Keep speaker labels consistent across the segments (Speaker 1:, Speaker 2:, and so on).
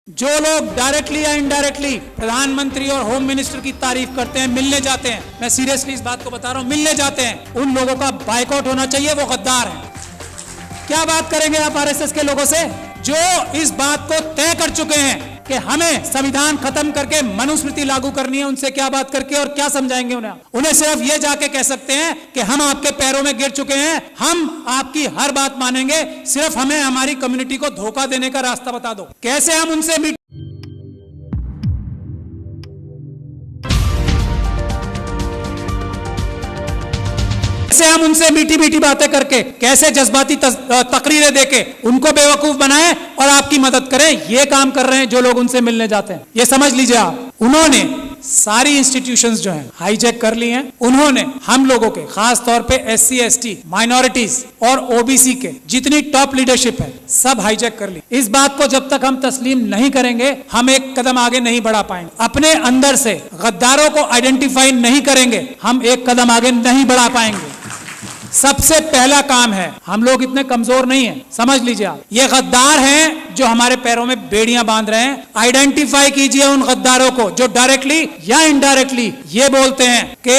Speaker 1: जो लोग डायरेक्टली या इनडायरेक्टली प्रधानमंत्री और होम मिनिस्टर की तारीफ करते हैं, मिलने जाते हैं, मैं सीरियसली इस बात को बता रहा हूं, मिलने जाते हैं, उन लोगों का बायकॉट होना चाहिए। वो गद्दार हैं। क्या बात करेंगे आप आरएसएस के लोगों से जो इस बात को तय कर चुके हैं कि हमें संविधान खत्म करके मनुस्मृति लागू करनी है? उनसे क्या बात करके और क्या समझाएंगे उन्हें सिर्फ ये जाके कह सकते हैं कि हम आपके पैरों में गिर चुके हैं, हम आपकी हर बात मानेंगे, सिर्फ हमें हमारी कम्युनिटी को धोखा देने का रास्ता बता दो। कैसे हम उनसे मीठी मीठी बातें करके, कैसे जज्बाती तकरीरें देके उनको बेवकूफ बनाएं और आपकी मदद करें, ये काम कर रहे हैं जो लोग उनसे मिलने जाते हैं। ये समझ लीजिए आप, उन्होंने सारी इंस्टीट्यूशंस जो हैं हाईजैक कर ली हैं। उन्होंने हम लोगों के, खास तौर पे एससी एसटी, माइनॉरिटीज और ओबीसी के जितनी टॉप लीडरशिप है सब हाईजैक कर ली। इस बात को जब तक हम तस्लीम नहीं करेंगे हम एक कदम आगे नहीं बढ़ा पाएंगे। अपने अंदर से गद्दारों को आइडेंटिफाई नहीं करेंगे हम एक कदम आगे नहीं बढ़ा पाएंगे। सबसे पहला काम है, हम लोग इतने कमजोर नहीं हैं, समझ लीजिए आप, ये गद्दार हैं जो हमारे पैरों में बेड़ियां बांध रहे हैं। आइडेंटिफाई कीजिए उन गद्दारों को जो डायरेक्टली या इनडायरेक्टली ये बोलते हैं कि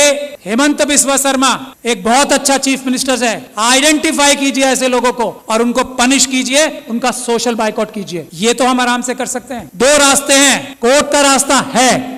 Speaker 1: हेमंत बिस्वा शर्मा एक बहुत अच्छा चीफ मिनिस्टर है। आइडेंटिफाई कीजिए ऐसे लोगों को और उनको पनिश कीजिए, उनका सोशल बाइकआउट कीजिए। ये तो हम आराम से कर सकते हैं। दो रास्ते हैं, कोर्ट का रास्ता है,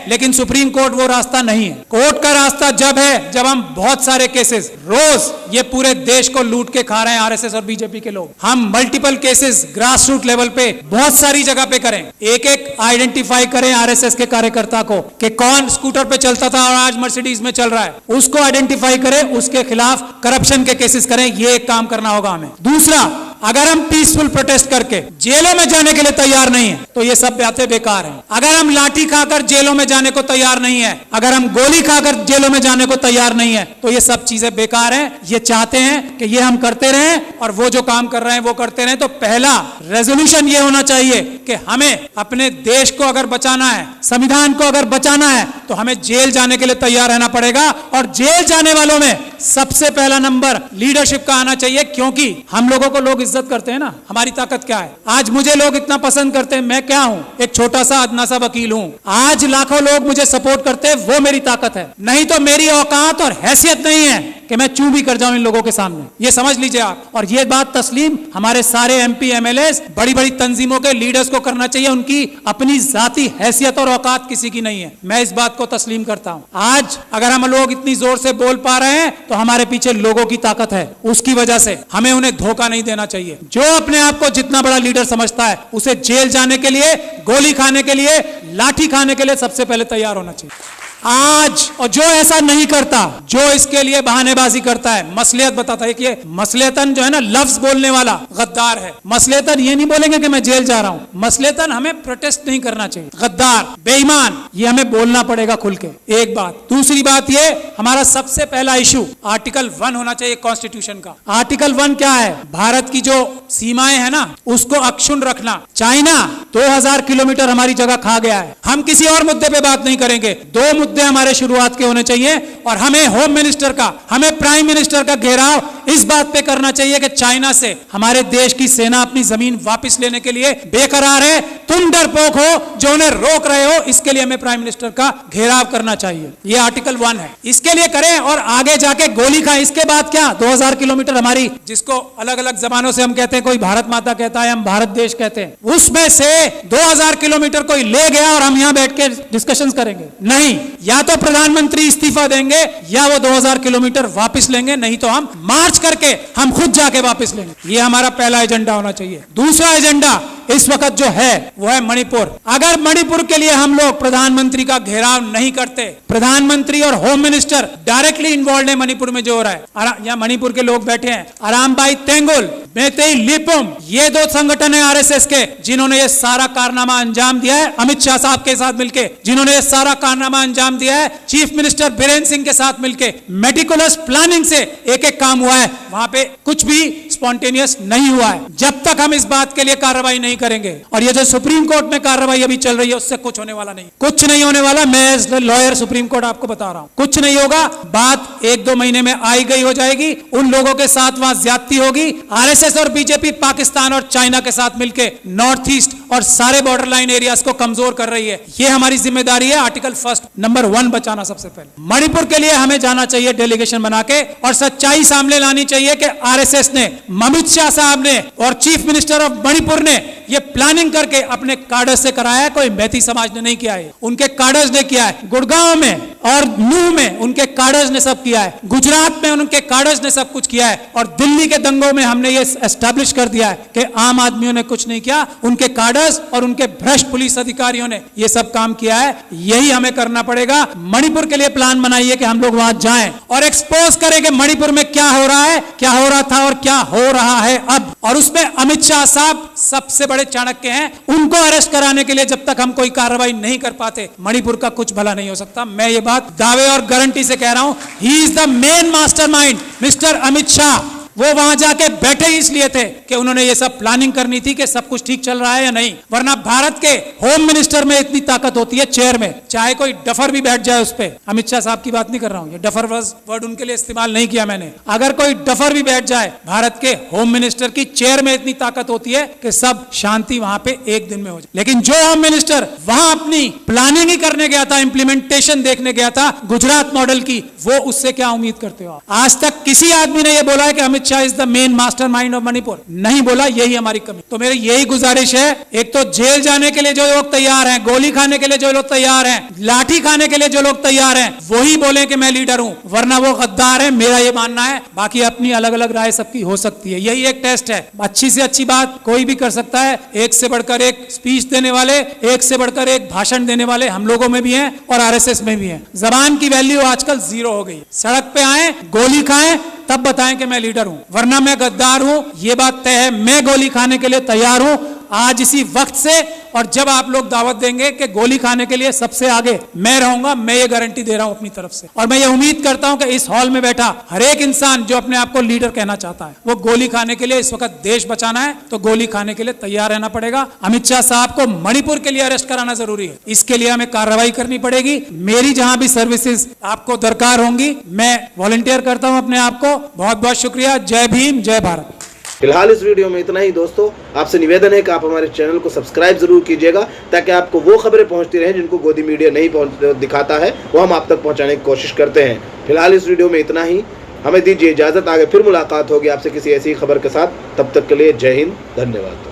Speaker 1: लेकिन सुप्रीम कोर्ट वो रास्ता नहीं है। कोर्ट का रास्ता जब है जब हम बहुत सारे केसेस, रोज ये पूरे देश को लूट के खा रहे हैं आरएसएस और बीजेपी के लोग, हम multiple cases grass root level पे बहुत सारी जगह पे करें, एक एक आइडेंटिफाई करें आरएसएस के कार्यकर्ता को कि कौन स्कूटर पे चलता था और आज मर्सिडीज में चल रहा है, उसको आइडेंटिफाई करें, उसके खिलाफ करप्शन के केसेस करें। ये एक काम करना होगा हमें। दूसरा, अगर हम पीसफुल प्रोटेस्ट करके जेलों में जाने के लिए तैयार नहीं है तो ये सब बातें बेकार हैं। अगर हम लाठी खाकर जेलों में जाने को तैयार नहीं है, अगर हम गोली खाकर जेलों में जाने को तैयार नहीं है तो ये सब चीजें बेकार हैं। ये चाहते हैं कि ये हम करते रहें और वो जो काम कर रहे हैं वो करते रहें। तो पहला रेजोल्यूशन ये होना चाहिए कि हमें अपने देश को अगर बचाना है, संविधान को अगर बचाना है तो हमें जेल जाने के लिए तैयार रहना पड़ेगा। और जेल जाने वालों में सबसे पहला नंबर लीडरशिप का आना चाहिए, क्योंकि हम लोगों को लोग इज्जत करते हैं ना। हमारी ताकत क्या है? आज मुझे लोग इतना पसंद करते हैं, मैं क्या हूं? एक छोटा सा अदना सा वकील हूं। आज लाखों लोग मुझे सपोर्ट करते हैं, वो मेरी ताकत है। नहीं तो मेरी औकात और हैसियत नहीं है कि मैं चूं भी कर जाऊं इन लोगों के सामने। ये समझ लीजिए आप। और ये बात तस्लीम हमारे सारे एमपी एमएलए, बड़ी बड़ी तंजीमों के लीडर्स को करना चाहिए। उनकी अपनी जाती हैसियत और औकात किसी की नहीं है। मैं इस बात को तस्लीम करता हूं। आज अगर हम लोग इतनी जोर से बोल पा रहे हैं तो हमारे पीछे लोगों की ताकत है। उसकी वजह से हमें उन्हें धोखा नहीं देना चाहिए। जो अपने आप को जितना बड़ा लीडर समझता है उसे जेल जाने के लिए, गोली खाने के लिए, लाठी खाने के लिए सबसे पहले तैयार होना चाहिए आज। और जो ऐसा नहीं करता, जो इसके लिए बहानेबाजी करता है, मसलियत बताता है कि ये मसलियतन जो है ना, लफ्ज बोलने वाला गद्दार है। मसलियतन ये नहीं बोलेंगे कि मैं जेल जा रहा हूं। मसलियतन हमें प्रोटेस्ट नहीं करना चाहिए। गद्दार, बेईमान, ये हमें बोलना पड़ेगा खुल के। एक बात। दूसरी बात, ये हमारा सबसे पहला इशू आर्टिकल 1 होना चाहिए कॉन्स्टिट्यूशन का। आर्टिकल 1 क्या है? भारत की जो सीमाएं है ना उसको अक्षुण्ण रखना। चाइना 2000 किलोमीटर हमारी जगह खा गया है। हम किसी और मुद्दे पे बात नहीं करेंगे। दो मुद्दे हमारे शुरुआत के होने चाहिए और हमें होम मिनिस्टर का, हमें प्राइम मिनिस्टर का घेराव इस बात पे करना चाहिए कि चाइना से हमारे देश की सेना अपनी जमीन वापस लेने के लिए बेकरार है। तुम डरपोक हो जो उन्हें रोक रहे हो, इसके लिए हमें प्राइम मिनिस्टर का घेराव करना चाहिए। ये आर्टिकल 1 है, इसके लिए करें। और आगे जाके गोली खाएं। इसके बाद क्या? 2000 किलोमीटर हमारी, जिसको अलग अलग जबानों से हम कहते हैं, कोई भारत माता कहता है, हम भारत देश कहते हैं, उसमें से 2000 किलोमीटर कोई ले गया और हम यहां बैठ के डिस्कशन करेंगे? नहीं। या तो प्रधानमंत्री इस्तीफा देंगे या वो 2000 किलोमीटर वापस लेंगे, नहीं तो हम मार्च करके हम खुद जाके वापस लेंगे। ये हमारा पहला एजेंडा होना चाहिए। दूसरा एजेंडा इस वक्त जो है वो है मणिपुर। अगर मणिपुर के लिए हम लोग प्रधानमंत्री का घेराव नहीं करते, प्रधानमंत्री और होम मिनिस्टर डायरेक्टली इन्वॉल्व है मणिपुर में जो हो रहा है, यहाँ मणिपुर के लोग बैठे हैं, अरामबाई तेंगुल, मेतेई लिपुम, ये दो संगठन है आरएसएस के जिन्होंने ये सारा कारनामा अंजाम दिया है। अमित शाह साहब के साथ मिलकर जिन्होंने ये सारा कारनामा अंजाम दिया है, चीफ मिनिस्टर बीरेन सिंह के साथ मिलकर मेटिकुलस प्लानिंग से एक एक काम हुआ है। वहां पे कुछ भी स्पॉन्टेनियस नहीं हुआ है। जब तक हम इस बात के लिए कार्रवाई नहीं करेंगे, और ये जो सुप्रीम कोर्ट में कार्रवाई अभी चल रही है उससे कुछ होने वाला नहीं, कुछ नहीं होने वाला। मैं लॉयर सुप्रीम कोर्ट आपको बता रहा हूं, कुछ नहीं होगा। बात 1-2 महीने में आई गई हो जाएगी। उन लोगों के साथ वहां ज्यादती होगी। आरएसएस और बीजेपी पाकिस्तान और चाइना के साथ मिलकर नॉर्थ ईस्ट और सारे बॉर्डर लाइन एरियाज को कमजोर कर रही है। ये हमारी जिम्मेदारी है। आर्टिकल 1 नंबर 1 बचाना सबसे पहले। मणिपुर के लिए हमें जाना चाहिए डेलीगेशन बना के और सच्चाई सामने लानी चाहिए कि आरएसएस ने, अमित शाह साहब ने और चीफ मिनिस्टर ऑफ मणिपुर ने ये प्लानिंग करके अपने कार्डर्स से कराया है। कोई मैती समाज ने नहीं किया है, उनके कार्डर्स ने किया है। गुड़गांव में और नूह में उनके कार्डर्स ने सब किया है। गुजरात में उनके कार्डर्स ने सब कुछ किया है। और दिल्ली के दंगों में हमने ये एस्टैब्लिश कर दिया है कि आम आदमियों ने कुछ नहीं किया, उनके कार्डर्स और उनके भ्रष्ट पुलिस अधिकारियों ने ये सब काम किया है। यही हमें करना पड़ेगा। मणिपुर के लिए प्लान बनाइए कि हम लोग वहां जाएं और एक्सपोज करें कि मणिपुर में क्या हो रहा है, क्या हो रहा था और क्या हो रहा है अब। और उसमें अमित शाह साहब सबसे बड़े चाणक्य हैं। उनको अरेस्ट कराने के लिए जब तक हम कोई कार्रवाई नहीं कर पाते, मणिपुर का कुछ भला नहीं हो सकता। मैं ये बात दावे और गारंटी से कह रहा हूं। He is the main mastermind, mister Amit Shah. वो वहां जाके बैठे इसलिए थे कि उन्होंने ये सब प्लानिंग करनी थी कि सब कुछ ठीक चल रहा है या नहीं। वरना भारत के होम मिनिस्टर में इतनी ताकत होती है, चेयर में, चाहे कोई डफर भी बैठ जाए उस पे। अमित शाह साहब की बात नहीं कर रहा हूं, ये डफर वर्ड उनके लिए इस्तेमाल नहीं किया मैंने। अगर कोई डफर भी बैठ जाए, भारत के होम मिनिस्टर की चेयर में इतनी ताकत होती है कि सब शांति वहां पे एक दिन में हो जाए। लेकिन जो होम मिनिस्टर वहां अपनी प्लानिंग ही करने गया था, इंप्लीमेंटेशन देखने गया था गुजरात मॉडल की, वो उससे क्या उम्मीद करते हो? आज तक किसी आदमी ने यह बोला है कि Amit Shah is the main mastermind of Manipur? नहीं बोला। यही हमारी कमी। तो मेरी यही गुजारिश है, एक तो जेल जाने के लिए जो लोग तैयार हैं, गोली खाने के लिए जो लोग तैयार हैं, लाठी खाने के लिए जो लोग तैयार हैं, वही बोले कि मैं लीडर हूं, वरना वो गद्दार है। मेरा ये मानना है। बाकी अपनी अलग अलग राय सबकी हो सकती है। यही एक टेस्ट है। अच्छी से अच्छी बात कोई भी कर सकता है। एक से बढ़कर एक स्पीच देने वाले, एक से बढ़कर एक भाषण देने वाले हम लोगों में भी हैं और आरएसएस में भी हैं। जबान की वैल्यू आजकल 0 हो गई। सड़क पे आए, गोली खाएं, तब बताएं कि मैं लीडर हूं, वरना मैं गद्दार हूं। ये बात तय है। मैं गोली खाने के लिए तैयार हूं आज इसी वक्त से। और जब आप लोग दावत देंगे कि गोली खाने के लिए सबसे आगे मैं रहूंगा, मैं ये गारंटी दे रहा हूं अपनी तरफ से। और मैं ये उम्मीद करता हूं कि इस हॉल में बैठा हर एक इंसान जो अपने आप को लीडर कहना चाहता है, वो गोली खाने के लिए, इस वक्त देश बचाना है तो गोली खाने के लिए तैयार रहना पड़ेगा। अमित शाह साहब को मणिपुर के लिए अरेस्ट कराना जरूरी है। इसके लिए हमें कार्रवाई करनी पड़ेगी। मेरी जहां भी सर्विसेज आपको दरकार होंगी, मैं वॉलंटियर करता हूं अपने आप को। बहुत बहुत शुक्रिया। जय भीम, जय भारत।
Speaker 2: फिलहाल इस वीडियो में इतना ही दोस्तों। आपसे निवेदन है कि आप हमारे चैनल को सब्सक्राइब जरूर कीजिएगा, ताकि आपको वो खबरें पहुंचती रहें जिनको गोदी मीडिया नहीं दिखाता है, वो हम आप तक पहुंचाने की कोशिश करते हैं। फिलहाल इस वीडियो में इतना ही। हमें दीजिए इजाज़त। आगे फिर मुलाकात होगी आपसे किसी ऐसी खबर के साथ। तब तक के लिए जय हिंद, धन्यवाद।